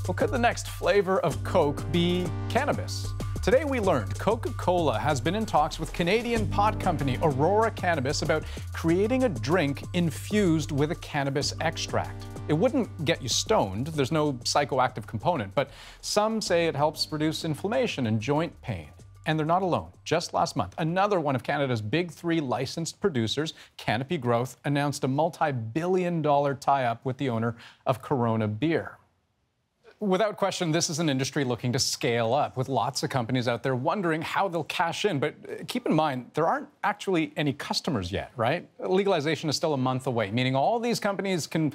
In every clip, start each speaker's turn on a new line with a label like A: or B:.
A: Well, could the next flavor of Coke be cannabis? Today we learned Coca-Cola has been in talks with Canadian pot company Aurora Cannabis about creating a drink infused with a cannabis extract. It wouldn't get you stoned, there's no psychoactive component, but some say it helps reduce inflammation and joint pain. And they're not alone. Just last month, another one of Canada's big three licensed producers, Canopy Growth, announced a multi-billion-dollar tie-up with the owner of Corona Beer. Without question, this is an industry looking to scale up, with lots of companies out there wondering how they'll cash in. But keep in mind, there aren't actually any customers yet, right? Legalization is still a month away, meaning all these companies can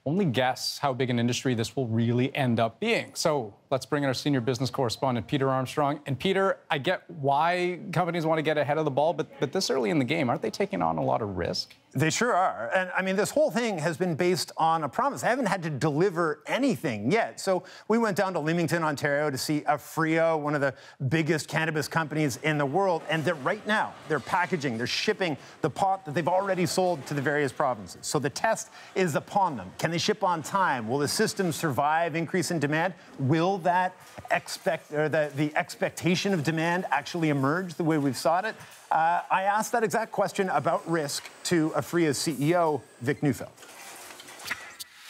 A: only guess how big an industry this will really end up being. So let's bring in our senior business correspondent, Peter Armstrong. And Peter, I get why companies want to get ahead of the ball, but this early in the game, aren't they taking on a lot of risk?
B: They sure are. And I mean, this whole thing has been based on a promise. They haven't had to deliver anything yet. So we went down to Leamington, Ontario to see Aphria, one of the biggest cannabis companies in the world. And right now, they're packaging, they're shipping the pot that they've already sold to the various provinces. So the test is upon them. Can they ship on time? Will the system survive increase in demand? Will that the expectation of demand actually emerge the way we've sought it? I asked that exact question about risk to Aphria's CEO, Vic Neufeld.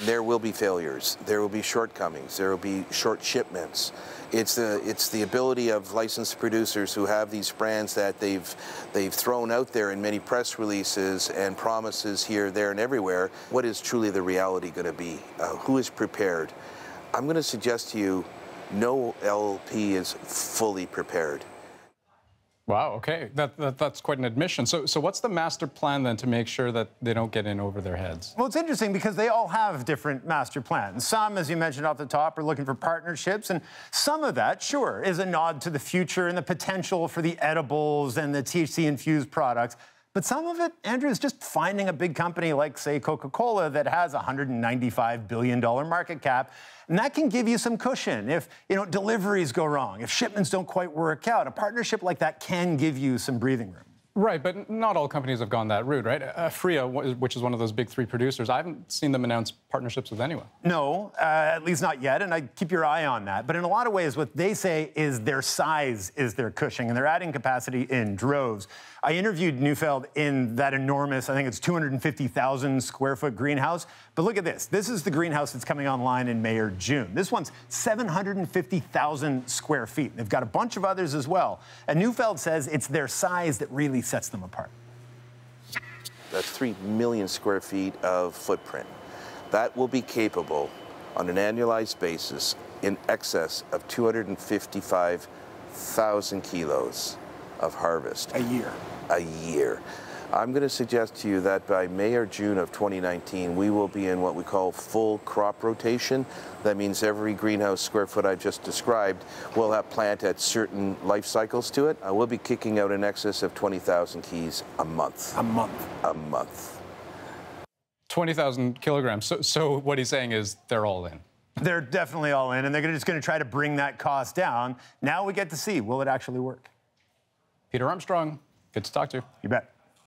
C: There will be failures. There will be shortcomings. There will be short shipments. It's the ability of licensed producers who have these brands that they've thrown out there in many press releases and promises here, there, and everywhere. What is truly the reality going to be? Who is prepared? I'm going to suggest to you, no LP is fully prepared.
A: Wow, okay. That's quite an admission. So what's the master plan then to make sure that they don't get in over their heads?
B: Well, it's interesting because they all have different master plans. Some, as you mentioned off the top, are looking for partnerships, and some of that, sure, is a nod to the future and the potential for the edibles and the THC-infused products. But some of it, Andrew, is just finding a big company like, say, Coca-Cola that has a $195 billion market cap. And that can give you some cushion if, deliveries go wrong, if shipments don't quite work out. A partnership like that can give you some breathing room.
A: Right, but not all companies have gone that route, right? Aphria, which is one of those big three producers, I haven't seen them announce partnerships with anyone.
B: No, at least not yet, and I keep your eye on that. But in a lot of ways, what they say is their size is their cushion, and they're adding capacity in droves. I interviewed Neufeld in that enormous, I think it's 250,000 square foot greenhouse. But look at this. This is the greenhouse that's coming online in May or June. This one's 750,000 square feet. They've got a bunch of others as well. And Neufeld says it's their size that really sets them apart.
C: That's 3 million square feet of footprint. That will be capable on an annualized basis in excess of 255,000 kilos of harvest.
B: A year.
C: A year. I'm going to suggest to you that by May or June of 2019, we will be in what we call full crop rotation. That means every greenhouse square foot I've just described will have plant at certain life cycles to it. We'll be kicking out in excess of 20,000 keys a month.
B: A month.
C: A month.
A: 20,000 kilograms. So what he's saying is they're all in.
B: They're definitely all in, and they're just going to try to bring that cost down. Now we get to see, will it actually work?
A: Peter Armstrong, good to talk to you.
B: You bet.